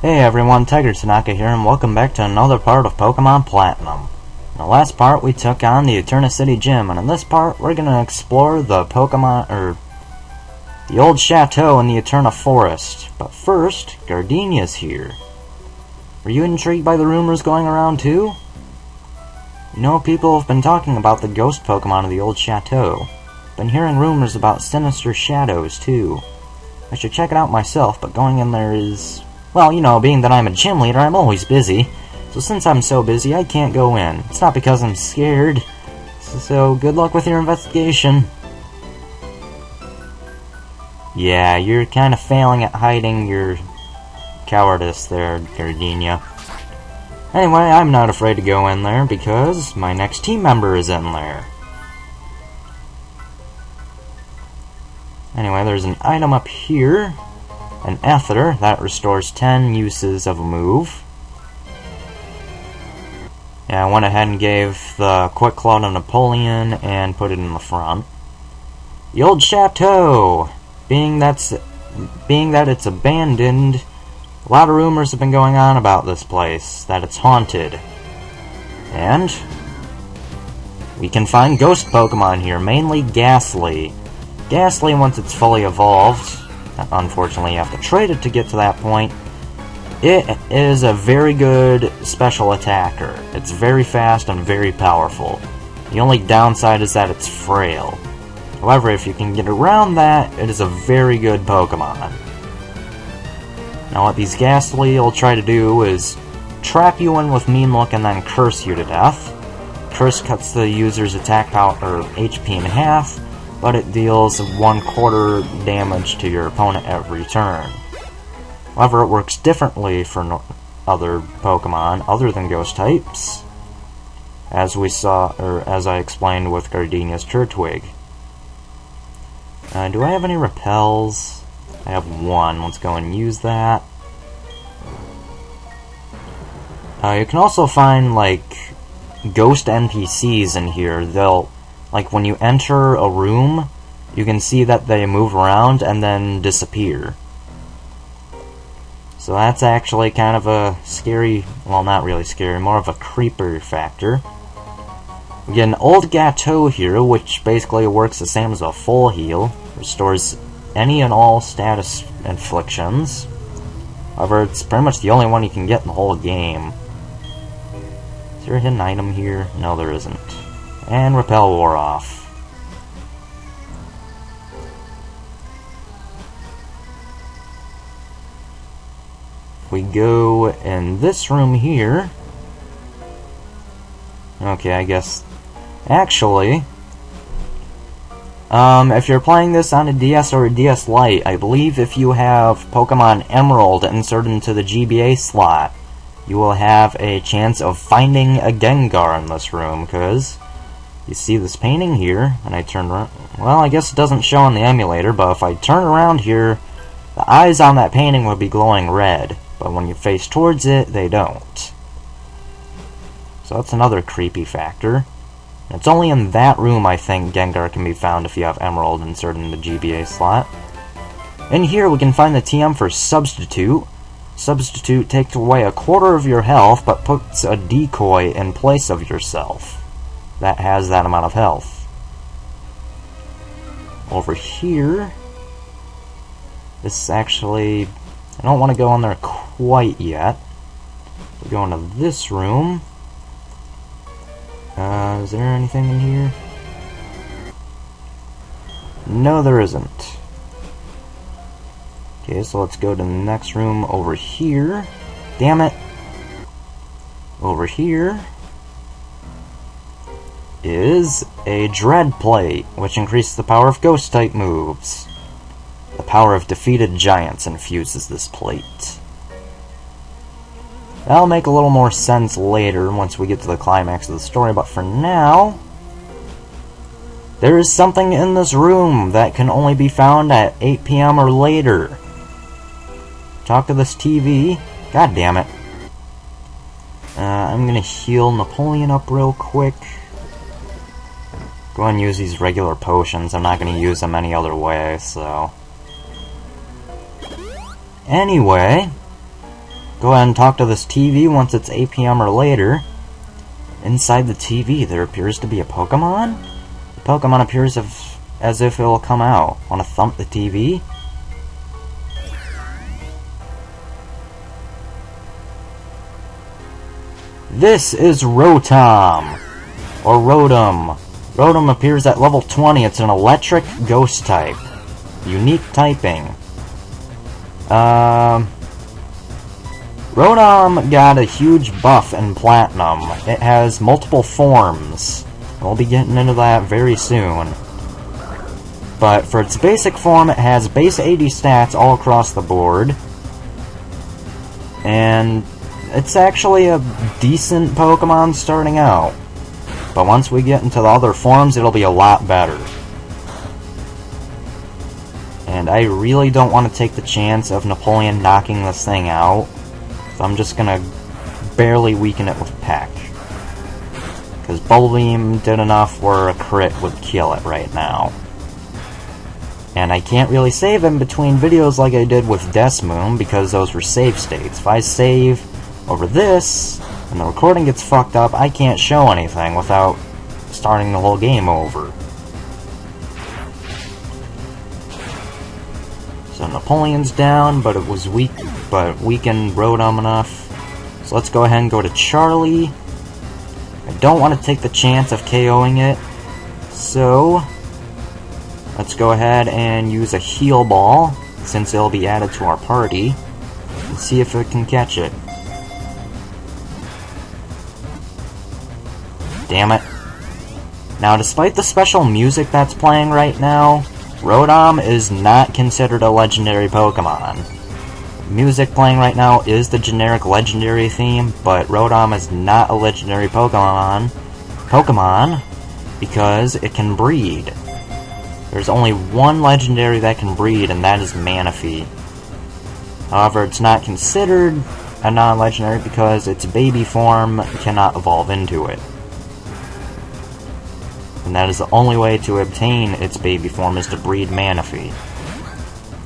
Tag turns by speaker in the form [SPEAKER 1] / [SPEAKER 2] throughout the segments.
[SPEAKER 1] Hey everyone, Tigertenaka here, and welcome back to another part of Pokemon Platinum. In the last part, we took on the Eterna City Gym, and in this part, we're gonna explore the the old chateau in the Eterna Forest. But first, Gardenia's here. Were you intrigued by the rumors going around too? You know, people have been talking about the ghost Pokemon of the old chateau. Been hearing rumors about sinister shadows too. I should check it out myself, but going in there is... well, you know, being that I'm a gym leader, I'm always busy. So since I'm so busy, I can't go in. It's not because I'm scared. So good luck with your investigation. Yeah, you're kind of failing at hiding your cowardice there, Gardenia. Anyway, I'm not afraid to go in there because my next team member is in there. Anyway, there's an item up here. An Ether that restores 10 uses of a move. Yeah, I went ahead and gave the Quick Claw to Napoleon and put it in the front. The old chateau! Being that it's abandoned, a lot of rumors have been going on about this place, that it's haunted. And we can find ghost Pokemon here, mainly Ghastly. Ghastly, once it's fully evolved, unfortunately you have to trade it to get to that point, it is a very good special attacker. It's very fast and very powerful. The only downside is that it's frail. However, if you can get around that, it is a very good Pokemon. Now what these Ghastly will try to do is trap you in with Mean Look and then curse you to death. Curse cuts the user's attack power or HP in half, but it deals 1/4 damage to your opponent every turn. However, it works differently for other Pokemon other than Ghost types, as we saw, or as I explained with Gardenia's Turtwig. Do I have any repels? I have one. Let's go and use that. You can also find, like, ghost NPCs in here. They'll... like, when you enter a room, you can see that they move around and then disappear. So that's actually kind of a scary, well, not really scary, more of a creeper factor. We get an old Gateau here, which basically works the same as a full heal. Restores any and all status inflictions. However, it's pretty much the only one you can get in the whole game. Is there a hidden item here? No, there isn't. And Repel wore off. If we go in this room here... okay, I guess... actually... if you're playing this on a DS or a DS Lite, I believe if you have Pokemon Emerald inserted into the GBA slot, you will have a chance of finding a Gengar in this room, because... you see this painting here, and I turn around... well, I guess it doesn't show on the emulator, but if I turn around here, the eyes on that painting would be glowing red, but when you face towards it, they don't. So that's another creepy factor. And it's only in that room, I think, Gengar can be found if you have Emerald inserted in the GBA slot. In here, we can find the TM for Substitute. Substitute takes away 1/4 of your health, but puts a decoy in place of yourself that has that amount of health. Over here, this is actually... I don't want to go in there quite yet. We'll go into this room. Is there anything in here? No, there isn't. Okay, so let's go to the next room over here. Damn it! Over here is a Dread Plate, which increases the power of Ghost-type moves. The power of defeated giants infuses this plate. That'll make a little more sense later, once we get to the climax of the story, but for now... there is something in this room that can only be found at 8 PM or later. Talk to this TV. God damn it. I'm gonna heal Napoleon up real quick. Go ahead and use these regular potions. I'm not going to use them any other way, so... Anyway, go ahead and talk to this TV once it's 8 p.m. or later. Inside the TV, there appears to be a Pokemon? The Pokemon appears as if it will come out. Want to thump the TV? This is Rotom, or Rotom. Rotom appears at level 20. It's an electric ghost type. Unique typing. Rotom got a huge buff in Platinum. It has multiple forms. We'll be getting into that very soon. But for its basic form, it has base 80 stats all across the board. And it's actually a decent Pokemon starting out. But once we get into the other forms, it'll be a lot better. And I really don't want to take the chance of Napoleon knocking this thing out. So I'm just gonna barely weaken it with Peck. Because Bubble Beam did enough where a crit would kill it right now. And I can't really save in between videos like I did with Desmoon, because those were save states. If I save over this, and the recording gets fucked up, I can't show anything without starting the whole game over. So Napoleon's down, but it was weak, but weakened Rotom enough. So let's go ahead and go to Charlie. I don't want to take the chance of KOing it, so let's go ahead and use a heal ball, since it'll be added to our party, and see if it can catch it. Damn it. Now, despite the special music that's playing right now, Rotom is not considered a legendary Pokemon. Music playing right now is the generic legendary theme, but Rotom is not a legendary Pokemon because it can breed. There's only one legendary that can breed, and that is Manaphy. However, it's not considered a non-legendary because its baby form cannot evolve into it. And that is the only way to obtain its baby form, is to breed Manaphy.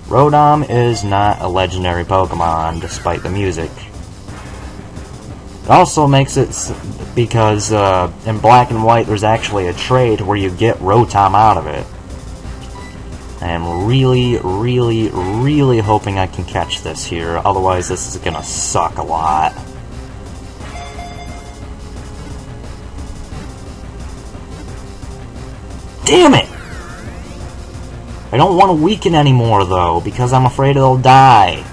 [SPEAKER 1] Rotom is not a legendary Pokemon, despite the music. It also makes it because in Black and White there's actually a trade where you get Rotom out of it. I am really, really, really hoping I can catch this here, otherwise this is gonna suck a lot. Damn it! I don't want to weaken anymore, though, because I'm afraid it'll die.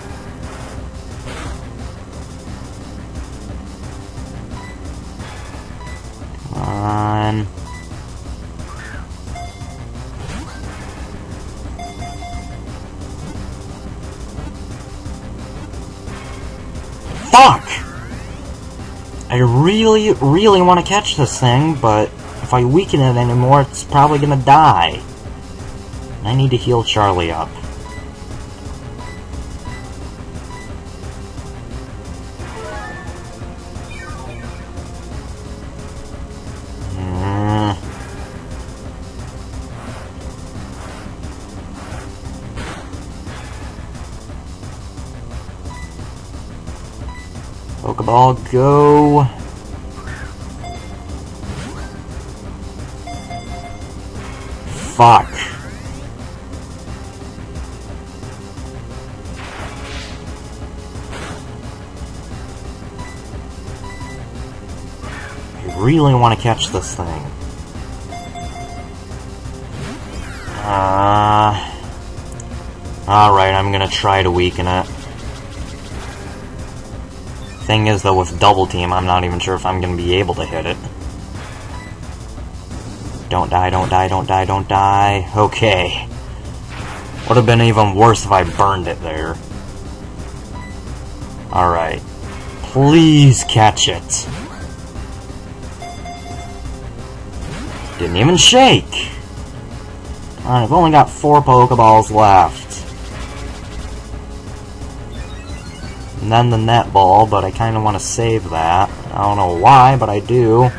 [SPEAKER 1] Come on. Fuck! I really, really want to catch this thing, but if I weaken it anymore, it's probably gonna die. I need to heal Charlie up. Pokeball, go! Fuck. I really want to catch this thing. Alright, I'm gonna try to weaken it. Thing is, though, with Double Team, I'm not even sure if I'm gonna be able to hit it. Don't die, don't die, don't die, don't die. Okay. Would have been even worse if I burned it there. Alright. Please catch it. Didn't even shake. Alright, I've only got 4 Pokeballs left. And then the net ball, but I kind of want to save that. I don't know why, but I do.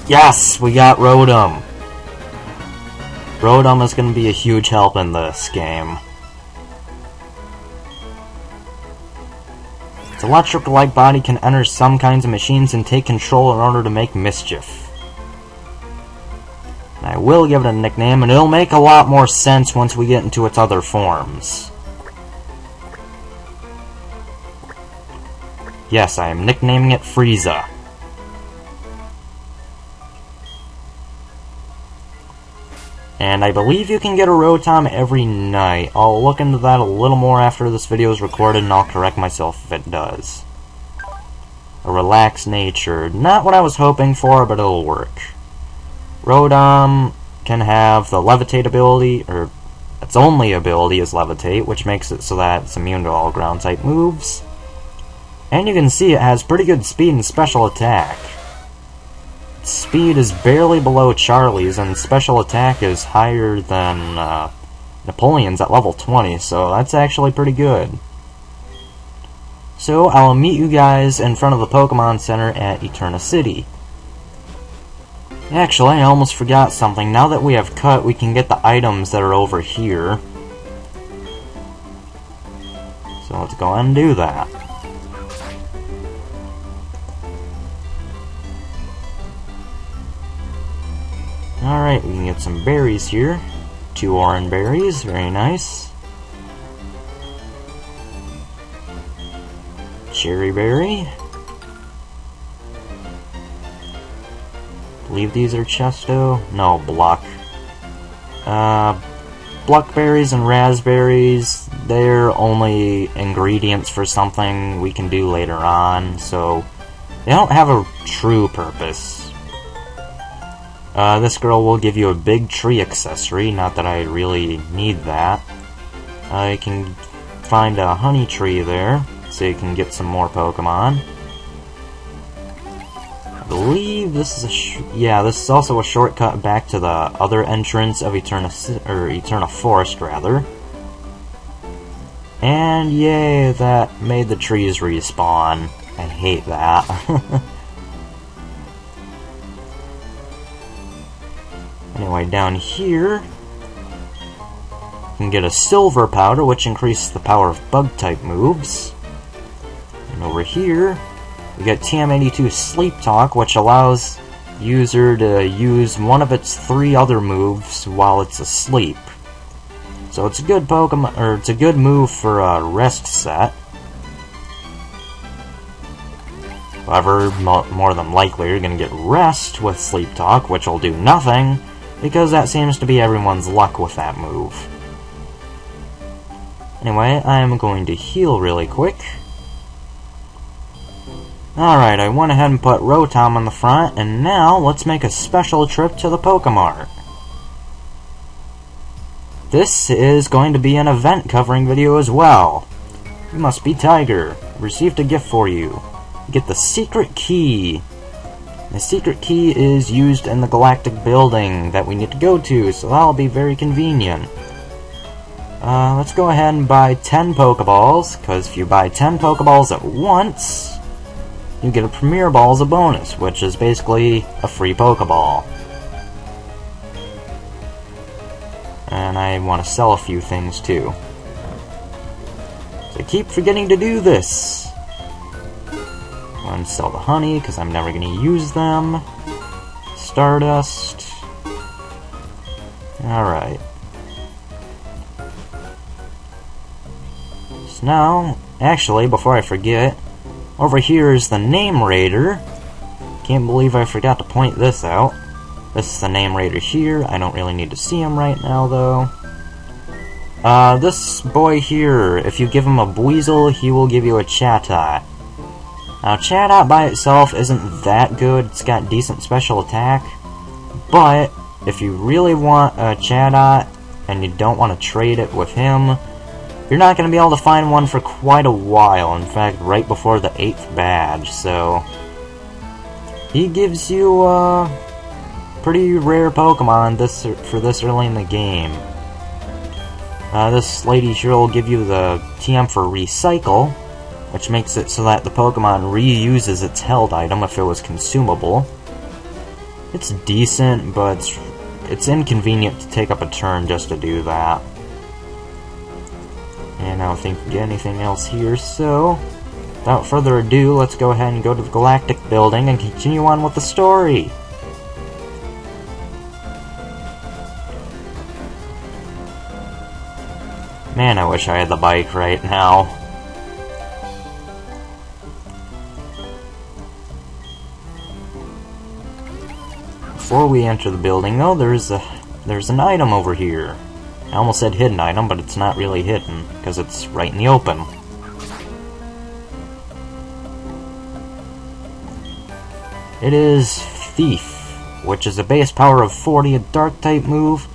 [SPEAKER 1] Yes, we got Rotom. Rotom is going to be a huge help in this game. Its electric-like body can enter some kinds of machines and take control in order to make mischief. And I will give it a nickname, and it'll make a lot more sense once we get into its other forms. Yes, I am nicknaming it Frieza. And I believe you can get a Rotom every night. I'll look into that a little more after this video is recorded, and I'll correct myself if it does. A relaxed nature. Not what I was hoping for, but it'll work. Rotom can have the levitate ability, or its only ability is levitate, which makes it so that it's immune to all ground type moves. And you can see it has pretty good speed and special attack. Speed is barely below Charlie's, and special attack is higher than Napoleon's at level 20, so that's actually pretty good. So, I'll meet you guys in front of the Pokemon Center at Eterna City. Actually, I almost forgot something. Now that we have cut, we can get the items that are over here. So let's go ahead and do that. Alright, we can get some berries here. 2 orange berries, very nice. Cherry berry. I believe these are Chesto. No, Bluck. Blackberries and raspberries, they're only ingredients for something we can do later on, so they don't have a true purpose. This girl will give you a big tree accessory, not that I really need that. You can find a honey tree there, so you can get some more Pokemon. I believe this is this is also a shortcut back to the other entrance of Eterna Forest, rather. And yay, that made the trees respawn. I hate that. Anyway, down here, you can get a silver powder, which increases the power of bug-type moves. And over here, we get TM82 Sleep Talk, which allows the user to use one of its 3 other moves while it's asleep. So it's a good Pokemon, or it's a good move for a rest set. However, more than likely, you're going to get rest with Sleep Talk, which will do nothing, because that seems to be everyone's luck with that move. Anyway, I'm going to heal really quick. Alright, I went ahead and put Rotom on the front, and now let's make a special trip to the Pokemart. This is going to be an event covering video as well. You must be Tiger. Received a gift for you. Get the secret key. The secret key is used in the Galactic Building that we need to go to, so that'll be very convenient. Let's go ahead and buy 10 Pokeballs, because if you buy 10 Pokeballs at once, you get a Premier Ball as a bonus, which is basically a free Pokeball. And I want to sell a few things too. So I keep forgetting to do this. I'm going to sell the honey, because I'm never going to use them. Stardust. Alright. So now, actually, before I forget, over here is the Name Raider. Can't believe I forgot to point this out. This is the Name Raider here. I don't really need to see him right now, though. This boy here, if you give him a Buizel, he will give you a Chatot. Now, Chatot by itself isn't that good. It's got decent special attack. But, if you really want a Chatot, and you don't want to trade it with him, you're not going to be able to find one for quite a while. In fact, right before the 8th badge, so he gives you a pretty rare Pokemon for this early in the game. This lady here will give you the TM for Recycle, which makes it so that the Pokemon reuses its held item if it was consumable. It's decent, but it's it's inconvenient to take up a turn just to do that. And I don't think we can get anything else here, so without further ado, let's go ahead and go to the Galactic Building and continue on with the story. Man, I wish I had the bike right now. Before we enter the building, though, there's an item over here. I almost said hidden item, but it's not really hidden, because it's right in the open. It is Thief, which is a base power of 40, a dark type move,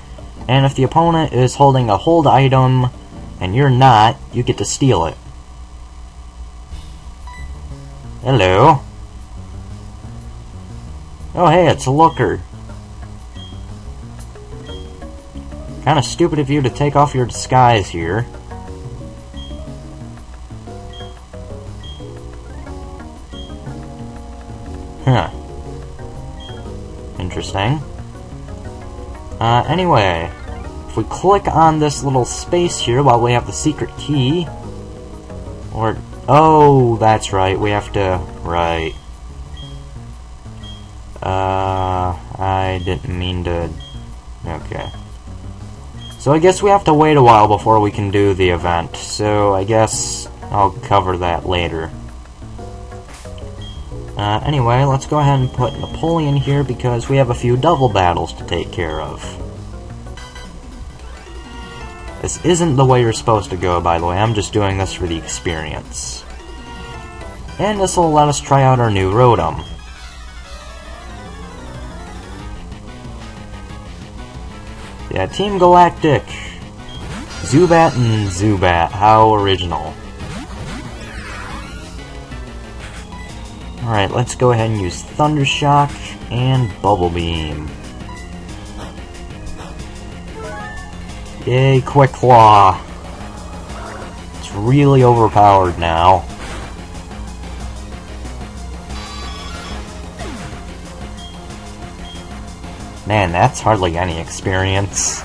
[SPEAKER 1] and if the opponent is holding a hold item and you're not, you get to steal it. Hello. Oh hey, it's a looker. Kinda stupid of you to take off your disguise here. Huh. Interesting. Anyway, if we click on this little space here while we have the secret key, or, oh, that's right, we have to, right. I didn't mean to, okay. So I guess we have to wait a while before we can do the event, so I guess I'll cover that later. Anyway, let's go ahead and put Napoleon here because we have a few double battles to take care of. This isn't the way you're supposed to go, by the way, I'm just doing this for the experience. And this will let us try out our new Rotom. Yeah, Team Galactic. Zubat and Zubat, how original. Alright, let's go ahead and use Thunder Shock and Bubble Beam. Yay, Quick Claw. It's really overpowered now. Man, that's hardly any experience.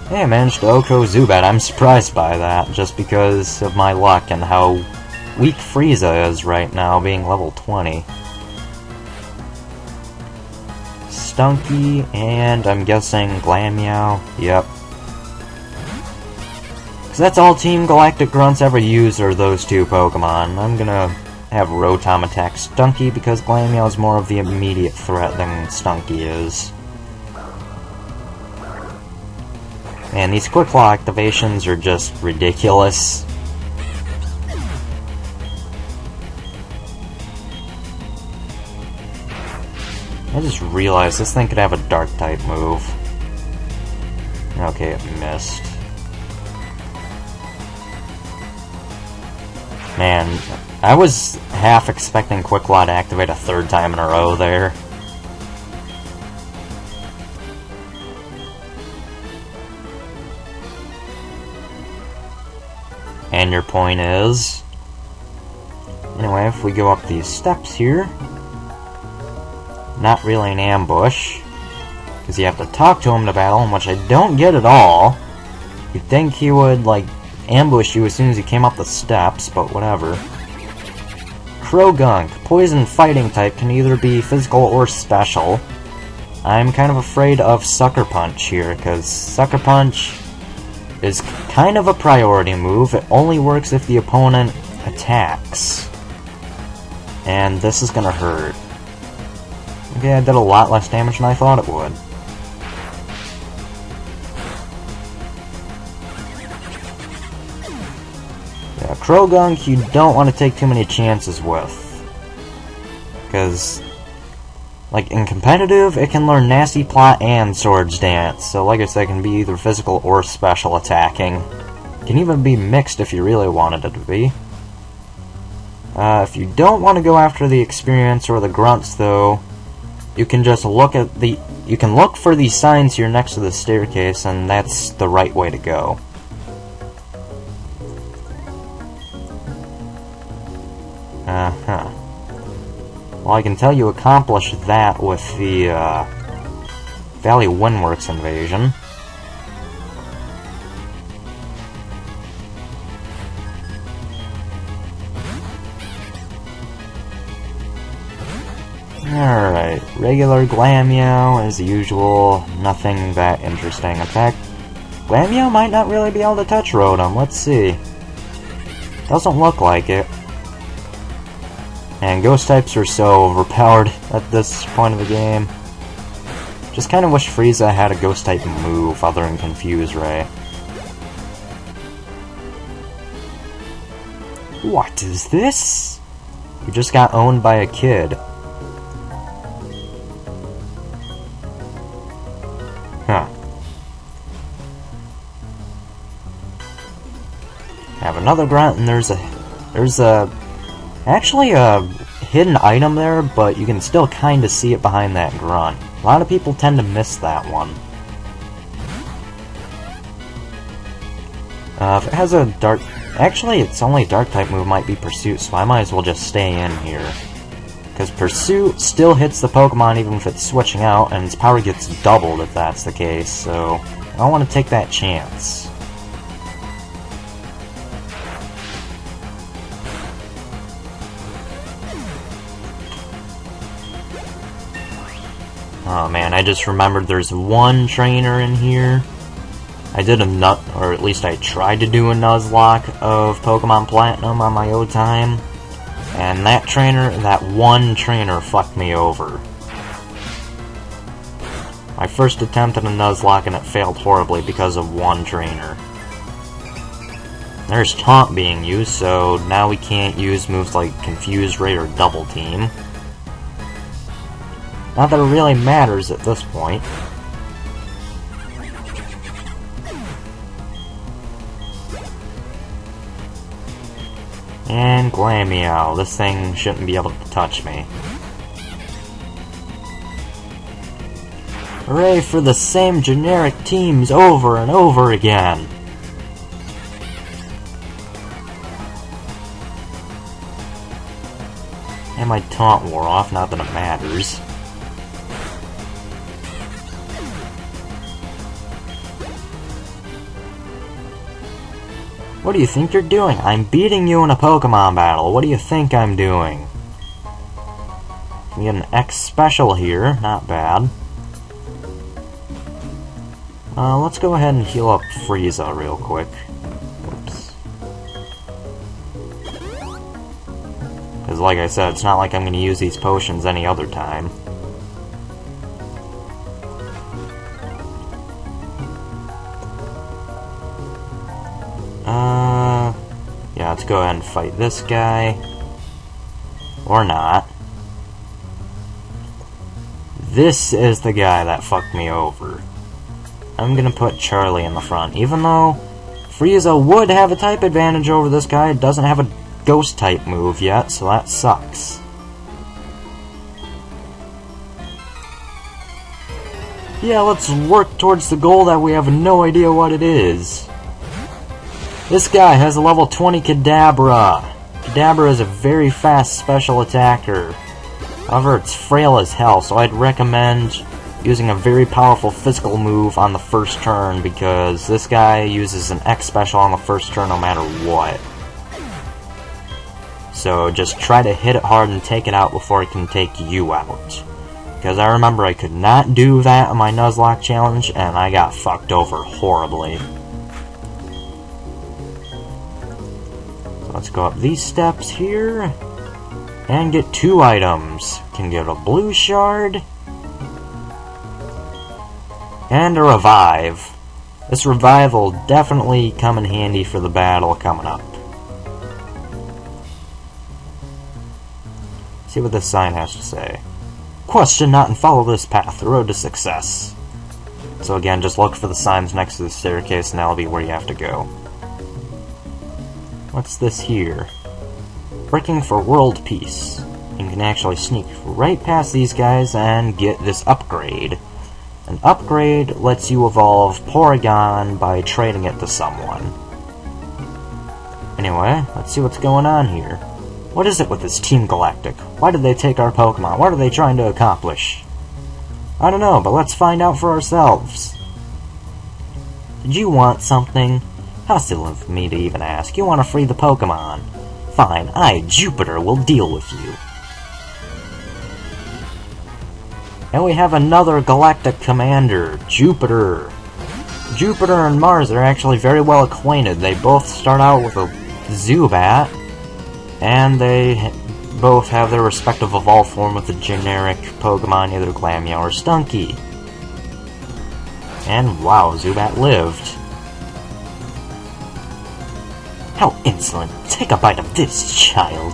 [SPEAKER 1] Hey, I managed to OHKO Zubat. I'm surprised by that, just because of my luck and how weak Frieza is right now, being level 20. Stunky, and I'm guessing Glameow. Yep. Because that's all Team Galactic Grunts ever use are those two Pokemon. I'm gonna have Rotom attack Stunky because Glameow is more of the immediate threat than Stunky is. Man, these Quick Claw activations are just ridiculous. I just realized this thing could have a dark type move. Okay, it missed. Man, I was half expecting Quick Claw to activate a third time in a row there. And your point is? Anyway, if we go up these steps here, not really an ambush, because you have to talk to him to battle him, which I don't get at all. You'd think he would, like, ambush you as soon as you came up the steps, but whatever. Croagunk, poison fighting type, can either be physical or special. I'm kind of afraid of Sucker Punch here, because Sucker Punch is kind of a priority move. It only works if the opponent attacks. And this is gonna hurt. Okay, I did a lot less damage than I thought it would. Yeah, Croagunk you don't want to take too many chances with. Because, like, in competitive, it can learn Nasty Plot and Swords Dance, so like I said, it can be either physical or special attacking. It can even be mixed if you really wanted it to be. If you don't want to go after the experience or the grunts, though, you can just look at the... You can look for these signs here next to the staircase, and that's the right way to go. Well, I can tell you accomplished that with the Valley Windworks invasion. Alright, regular Glammeow as usual, nothing that interesting. In fact, Glammeow might not really be able to touch Rotom, let's see. Doesn't look like it. And Ghost types are so overpowered at this point of the game. Just kinda wish Frieza had a Ghost type move other than Confuse Ray. What is this? You just got owned by a kid. Huh. Have another grunt, and there's actually a hidden item there, but you can still kind of see it behind that grunt. A lot of people tend to miss that one. If it has a dark... Actually, its only dark type move might be Pursuit, so I might as well just stay in here. Because Pursuit still hits the Pokemon even if it's switching out, and its power gets doubled if that's the case, so I don't want to take that chance. Oh man, I just remembered there's one trainer in here. I did or at least I tried to do a Nuzlocke of Pokemon Platinum on my own time. And that one trainer fucked me over. My first attempt at a Nuzlocke and it failed horribly because of one trainer. There's Taunt being used, so now we can't use moves like Confuse Ray or Double Team. Not that it really matters at this point. And Glammeow, this thing shouldn't be able to touch me. Hooray for the same generic teams over and over again! And my taunt wore off, not that it matters. What do you think you're doing? I'm beating you in a Pokemon battle. What do you think I'm doing? We get an X special here. Not bad. Let's go ahead and heal up Frieza real quick. Oops. Because like I said, it's not like I'm going to use these potions any other time. Yeah, let's go ahead and fight this guy. Or not. This is the guy that fucked me over. I'm gonna put Charlie in the front. Even though Frieza would have a type advantage over this guy, it doesn't have a ghost type move yet, so that sucks. Yeah, let's work towards the goal that we have no idea what it is. This guy has a level 20 Kadabra. Kadabra is a very fast special attacker. However, it's frail as hell, so I'd recommend using a very powerful physical move on the first turn, because this guy uses an X special on the first turn no matter what. So just try to hit it hard and take it out before it can take you out. Because I remember I could not do that on my Nuzlocke challenge, and I got fucked over horribly. Let's go up these steps here and get 2 items. Can get a blue shard and a revive. This revive will definitely come in handy for the battle coming up. See what this sign has to say. Question not and follow this path, the road to success. So again, just look for the signs next to the staircase and that'll be where you have to go. What's this here? Working for world peace. You can actually sneak right past these guys and get this upgrade. An upgrade lets you evolve Porygon by trading it to someone. Anyway, let's see what's going on here. What is it with this Team Galactic? Why did they take our Pokemon? What are they trying to accomplish? I don't know, but let's find out for ourselves. Did you want something? How silly of me to even ask. You want to free the Pokemon. Fine, I, Jupiter, will deal with you. And we have another Galactic Commander, Jupiter. Jupiter and Mars are actually very well acquainted. They both start out with a Zubat, and they both have their respective evolved form with the generic Pokemon, either Glameow or Stunky. And wow, Zubat lived. How insolent! Take a bite of this, child!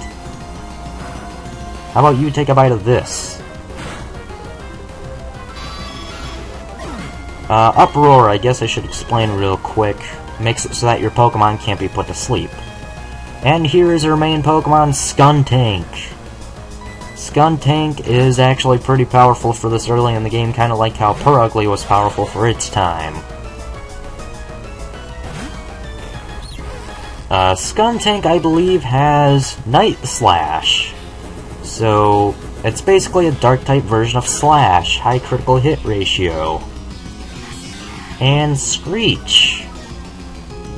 [SPEAKER 1] How about you take a bite of this? Uproar, I guess I should explain real quick. Makes it so that your Pokemon can't be put to sleep. And here is our main Pokemon, Skuntank. Skuntank is actually pretty powerful for this early in the game, kind of like how Purugly was powerful for its time. Skuntank, I believe, has Night Slash. So, it's basically a Dark-type version of Slash, high critical hit ratio. And Screech.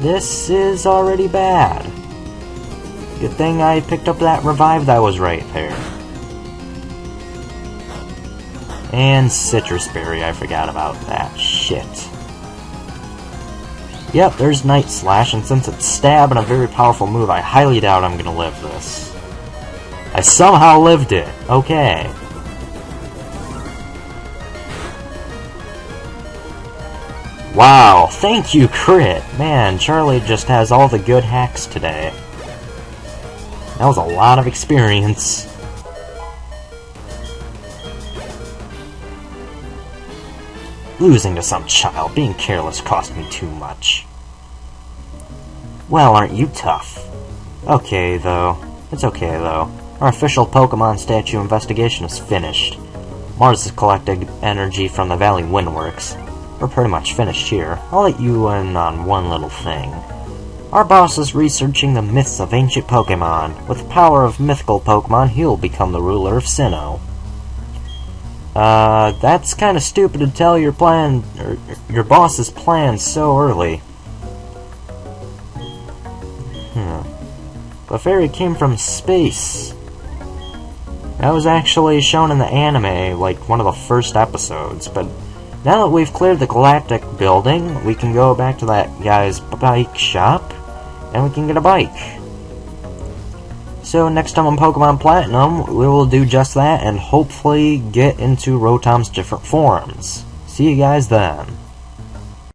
[SPEAKER 1] This is already bad. Good thing I picked up that revive that was right there. And Citrus Berry, I forgot about that. Shit. Yep, there's Night Slash, and since it's Stab and a very powerful move, I highly doubt I'm gonna live this. I somehow lived it. Okay. Wow, thank you, Crit! Man, Charlie just has all the good hacks today. That was a lot of experience. Losing to some child, being careless cost me too much. Well, aren't you tough? Okay, though. It's okay, though. Our official Pokemon statue investigation is finished. Mars has collected energy from the Valley Windworks. We're pretty much finished here. I'll let you in on one little thing. Our boss is researching the myths of ancient Pokemon. With the power of mythical Pokemon, he'll become the ruler of Sinnoh. That's kinda stupid to tell your boss's plans so early. Clefairy came from space. That was actually shown in the anime, like one of the first episodes, but now that we've cleared the Galactic Building, we can go back to that guy's bike shop, and we can get a bike. So next time on Pokemon Platinum, we will do just that, and hopefully get into Rotom's different forms. See you guys then.